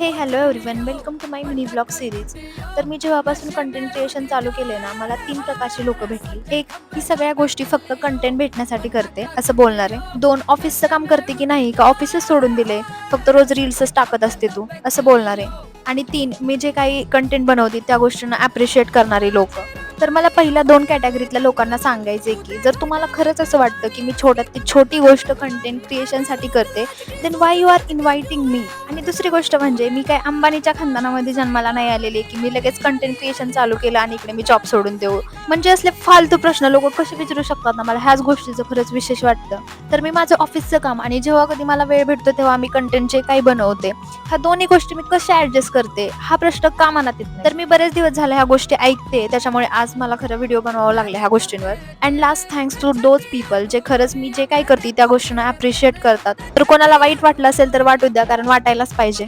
हे hello everyone, welcome to my mini blog series. तर मी जेव्हापासून कंटेंट क्रिएशन चालू केले ना, मला 3 प्रकारची लोकं भेटली. एक, ही सगळ्या गोष्टी फक्त कंटेंट भेटण्यासाठी करते असं बोलणारे. 2, ऑफिसचं काम करते की नाही का ऑफिसच सोडून दिले, फक्त रोज रील्सच टाकत असते तू असं बोलणारे. आणि 3, मी जे काही कंटेंट बनवते त्या गोष्टींना ॲप्रिशिएट करणारी लोकं. तर मला पहिल्या 2 कॅटेगरीतल्या लोकांना सांगायचे की जर तुम्हाला खरंच असं वाटतं की मी छोट्यात ती छोटी गोष्ट कंटेंट क्रिएशनसाठी करते, then why you are inviting me. आणि दुसरी गोष्ट म्हणजे मी काय अंबानीच्या खानदानामध्ये जन्माला नाही आलेली की मी लगेच कंटेंट क्रिएशन चालू केलं आणि इकडे मी जॉब सोडून देऊ. म्हणजे असले फालतू प्रश्न लोक कसे विचारू शकतात ना, मला ह्याच गोष्टीचं खरंच विशेष वाटतं. तर मी माझं ऑफिसचं काम आणि जेव्हा कधी मला वेळ भेटतो तेव्हा मी कंटेंट जे काही बनवते, ह्या दोन्ही गोष्टी मी कशा ॲडजस्ट करते हा प्रश्न का मनात येत नाही. तर मी बरेच दिवस झाले ह्या गोष्टी ऐकते, त्याच्यामुळे आज मला खरं व्हिडिओ बनवावं लागले ह्या गोष्टींवर. And last thanks to those people जे खरंच मी जे काही करते त्या गोष्टींना ॲप्रिशिएट करतात. तर कोणाला वाईट वाटलं असेल तर वाटू द्या, कारण वाटायलाच पाहिजे.